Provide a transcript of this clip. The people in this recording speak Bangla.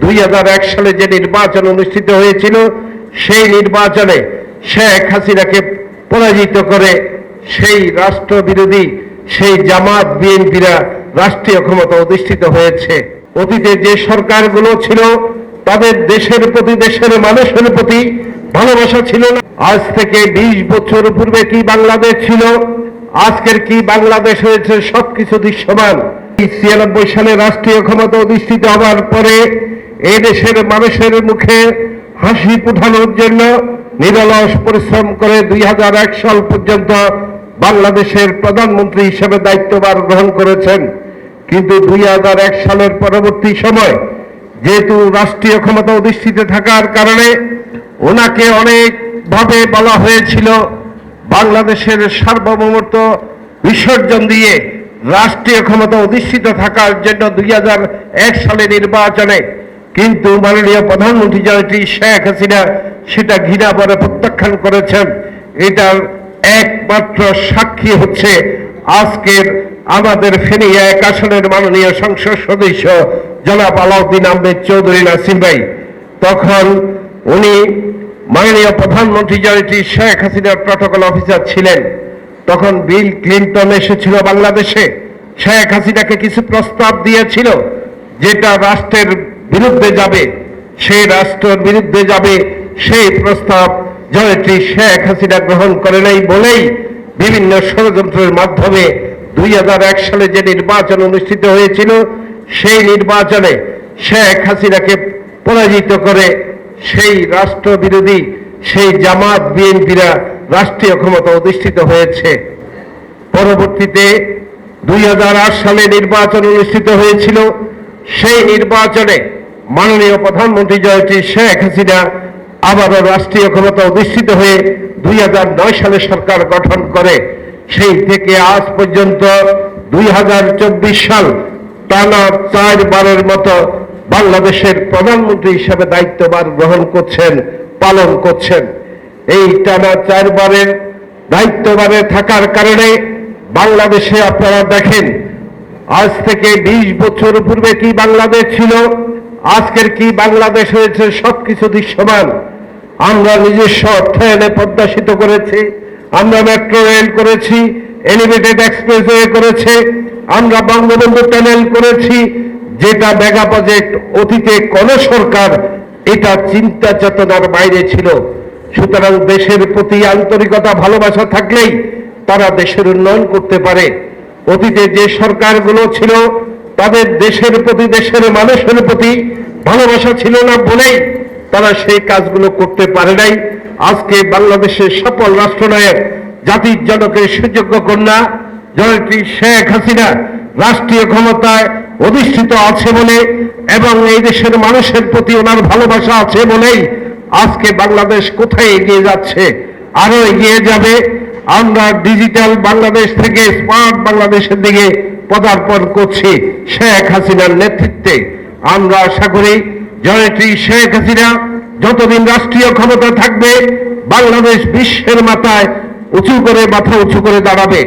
2001 সালে যে নির্বাচন অনুষ্ঠিত হয়েছিল সেই নির্বাচনে শেখ হাসিনাকে পরাজিত করে সেই রাষ্ট্রবিরোধী সেই জামাত বিএনপিরা রাষ্ট্রীয় ক্ষমতা অধিষ্ঠিত হয়েছে। অতীতে যে সরকারগুলো ছিল তাদের দেশের প্রতি দেশের মানুষের প্রতি ভালোবাসা ছিল না। আজ থেকে 20 বছর পূর্বে কি বাংলাদেশ ছিল, আজকের কি বাংলাদেশ হয়েছে সবকিছু দৃশ্যমান। 96 সালে রাষ্ট্রীয় ক্ষমতা অধিষ্ঠিত হওয়ার পরে এই দেশের মানুষের মুখে হাসি ফুটানোর জন্য নিরলস পরিশ্রম করে 2001 সাল পর্যন্ত বাংলাদেশের প্রধানমন্ত্রী হিসেবে দায়িত্বভার গ্রহণ করেছেন। কিন্তু 2001 সালের পরবর্তী সময় যেহেতু রাষ্ট্রীয় ক্ষমতা অধিষ্ঠিত থাকার কারণে ওনাকে অনেকভাবে বলা হয়েছিল বাংলাদেশের সার্বভৌমত্ব বিসর্জন দিয়ে রাষ্ট্রীয় ক্ষমতা অধিষ্ঠিত থাকার জন্য 2001 সালে নির্বাচনে, কিন্তু মাননীয় প্রধানমন্ত্রী জননেত্রী শেখ হাসিনা সেটা ঘৃণা ভরে প্রত্যাখ্যান করেছেন। এটার একমাত্র সাক্ষী হচ্ছে আজকের আমাদের ফেনী 1 আসনের মাননীয় সংসদ সদস্য জনাব আলাউদ্দিন আহমেদ চৌধুরী নাসির ভাই। তখন উনি মাননীয় প্রধানমন্ত্রী জননেত্রী শেখ হাসিনার প্রটোকল অফিসার ছিলেন। তখন বিল ক্লিন্টন এসেছিল বাংলাদেশে, শেখ হাসিনাকে কিছু প্রস্তাব দিয়েছিল যেটা রাষ্ট্রের বিরুদ্ধে যাবে, সেই রাষ্ট্রের বিরুদ্ধে যাবে সেই প্রস্তাব জননেত্রী শেখ হাসিনা গ্রহণ করে নাই বলেই বিভিন্ন ষড়যন্ত্রের মাধ্যমে 2001 সালে যে নির্বাচন অনুষ্ঠিত হয়েছিল সেই নির্বাচনে শেখ হাসিনাকে পরাজিত করে সেই রাষ্ট্রবিরোধী সেই জামাত বিএনপিরা রাষ্ট্রীয় ক্ষমতা অধিষ্ঠিত হয়েছে। পরবর্তীতে 2008 সালে নির্বাচন অনুষ্ঠিত হয়েছিল, সেই নির্বাচনে মাননীয় প্রধানমন্ত্রী জননেত্রী শেখ হাসিনা আবারও রাষ্ট্রীয় ক্ষমতা অধিষ্ঠিত হয়ে 2009 সালে সরকার গঠন করে। সেই থেকে আজ পর্যন্ত 2024 সাল টানা 4 বারের মতো বাংলাদেশের প্রধানমন্ত্রী হিসেবে দায়িত্বভার গ্রহণ করছেন, পালন করছেন। এই টানা 4 বারের দায়িত্বভারে থাকার কারণে বাংলাদেশে আপনারা দেখেন আজ থেকে 20 বছর পূর্বে কি বাংলাদেশ ছিল, আজকের কি বাংলাদেশ হয়েছে সবকিছু দৃশ্যমান। আমরা নিজস্ব অর্থায়নে পদ্মা সেতু করেছি, আমরা মেট্রো রেল করেছি, এলিভেটেড এক্সপ্রেসওয়ে করেছে, আমরা বঙ্গবন্ধু টানেল করেছি, যেটা মেগা প্রজেক্ট অতীতে কোন সরকার এটা চিন্তা চেতনার বাইরে ছিল। সুতরাং দেশের প্রতি আন্তরিকতা ভালোবাসা থাকলেই তারা দেশের উন্নয়ন করতে পারে। অতীতে যে সরকারগুলো ছিল তাদের দেশের প্রতি দেশের মানুষের প্রতি ভালোবাসা ছিল না বলেই তারা সেই কাজগুলো করতে পারে নাই। আজকে বাংলাদেশের সফল রাষ্ট্রনায়ক জাতির জনকের সুযোগ্য কন্যা জননেত্রী শেখ হাসিনা রাষ্ট্রীয় ক্ষমতায় অধিষ্ঠিত আছে বলে এবং এই দেশের মানুষের প্রতি ওনার ভালোবাসা আছে বলেই আজকে বাংলাদেশ কোথায় এগিয়ে যাচ্ছে, আরো এগিয়ে যাবে। আমরা ডিজিটাল বাংলাদেশ থেকে স্মার্ট বাংলাদেশের দিকে পদার্পণ করছি শেখ হাসিনার নেতৃত্বে। আমরা আশা করি জননেত্রী শেখ হাসিনা যতদিন রাষ্ট্রীয় ক্ষমতা থাকবে বাংলাদেশ বিশ্বের মাথায় উঁচু করে মাথা উঁচু করে দাঁড়াবে।